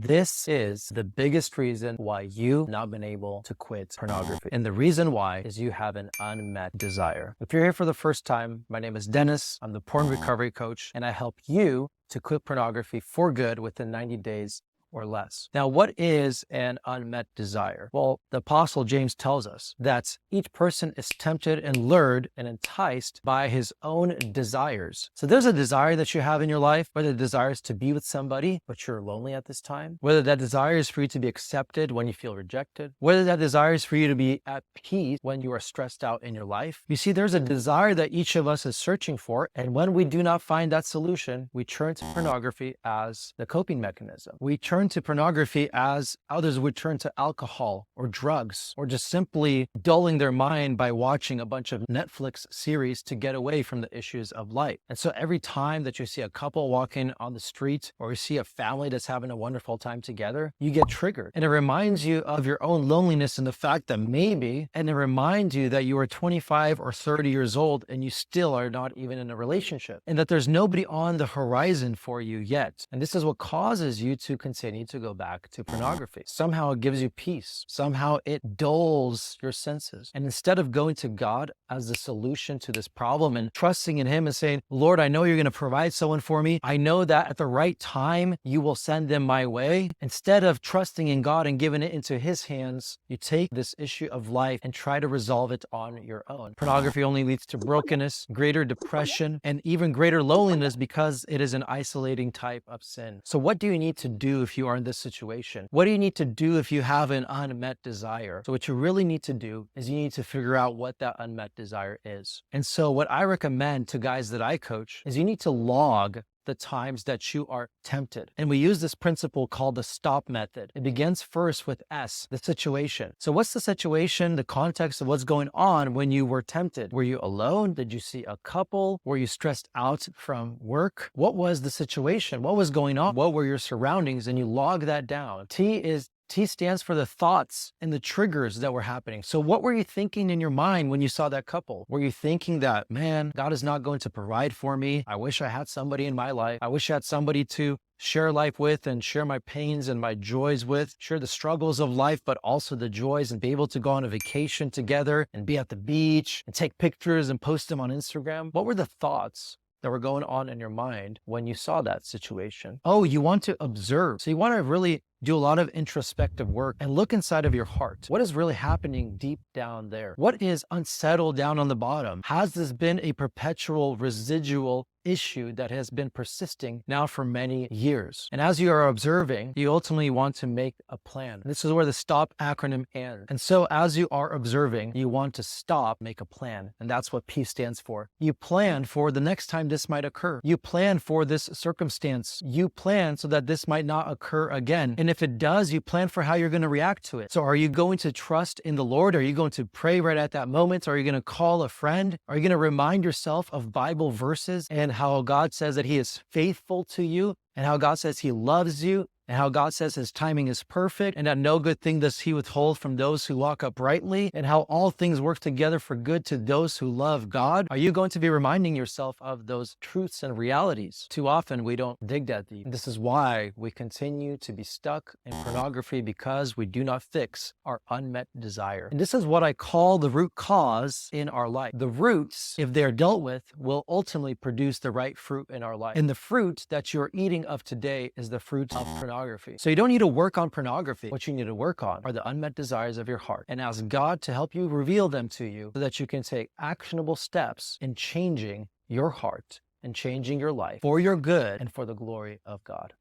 This is the biggest reason why you've not been able to quit pornography. And the reason why is you have an unmet desire. If you're here for the first time, my name is Dennis. I'm the porn recovery coach, and I help you to quit pornography for good within 90 days or less. Now, what is an unmet desire? Well, the Apostle James tells us that each person is tempted and lured and enticed by his own desires. So there's a desire that you have in your life, whether the desire is to be with somebody, but you're lonely at this time, whether that desire is for you to be accepted when you feel rejected, whether that desire is for you to be at peace when you are stressed out in your life. You see, there's a desire that each of us is searching for, and when we do not find that solution, we turn to pornography as the coping mechanism. We turn to pornography as others would turn to alcohol or drugs, or just simply dulling their mind by watching a bunch of Netflix series to get away from the issues of life. And so every time that you see a couple walking on the street, or you see a family that's having a wonderful time together, you get triggered. And it reminds you of your own loneliness and the fact that maybe, and it reminds you that you are 25 or 30 years old and you still are not even in a relationship, and that there's nobody on the horizon for you yet. And this is what causes you to continue to go back to pornography. Somehow it gives you peace. Somehow it dulls your senses. And instead of going to God as the solution to this problem and trusting in Him and saying, Lord, I know you're going to provide someone for me. I know that at the right time, you will send them my way. Instead of trusting in God and giving it into His hands, you take this issue of life and try to resolve it on your own. Pornography only leads to brokenness, greater depression, and even greater loneliness because it is an isolating type of sin. So what do you need to do if you are in this situation? What do you need to do if you have an unmet desire? So what you really need to do is you need to figure out what that unmet desire is. And so what I recommend to guys that I coach is you need to log the times that you are tempted. And we use this principle called the stop method. It begins first with S, the situation. So what's the situation, the context of what's going on when you were tempted? Were you alone? Did you see a couple? Were you stressed out from work? What was the situation? What was going on? What were your surroundings? And you log that down. T stands for the thoughts and the triggers that were happening. So what were you thinking in your mind when you saw that couple? Were you thinking that, man, God is not going to provide for me? I wish I had somebody in my life. I wish I had somebody to share life with and share my pains and my joys with, share the struggles of life, but also the joys, and be able to go on a vacation together and be at the beach and take pictures and post them on Instagram? What were the thoughts that were going on in your mind when you saw that situation? Oh, you want to observe. So you want to really do a lot of introspective work and look inside of your heart. What is really happening deep down there? What is unsettled down on the bottom? Has this been a perpetual residual issue that has been persisting now for many years? And as you are observing, you ultimately want to make a plan. This is where the STOP acronym ends. And so as you are observing, you want to stop, make a plan. And that's what P stands for. You plan for the next time this might occur. You plan for this circumstance. You plan so that this might not occur again. And if it does, you plan for how you're going to react to it. So are you going to trust in the Lord? Are you going to pray right at that moment? Are you going to call a friend? Are you going to remind yourself of Bible verses and how God says that He is faithful to you, and how God says He loves you, and how God says His timing is perfect, and that no good thing does He withhold from those who walk uprightly, and how all things work together for good to those who love God? Are you going to be reminding yourself of those truths and realities? Too often we don't dig that deep. This is why we continue to be stuck in pornography, because we do not fix our unmet desire. And this is what I call the root cause in our life. The roots, if they're dealt with, will ultimately produce the right fruit in our life. And the fruit that you're eating of today is the fruit of pornography. So you don't need to work on pornography. What you need to work on are the unmet desires of your heart, and ask God to help you reveal them to you so that you can take actionable steps in changing your heart and changing your life for your good and for the glory of God.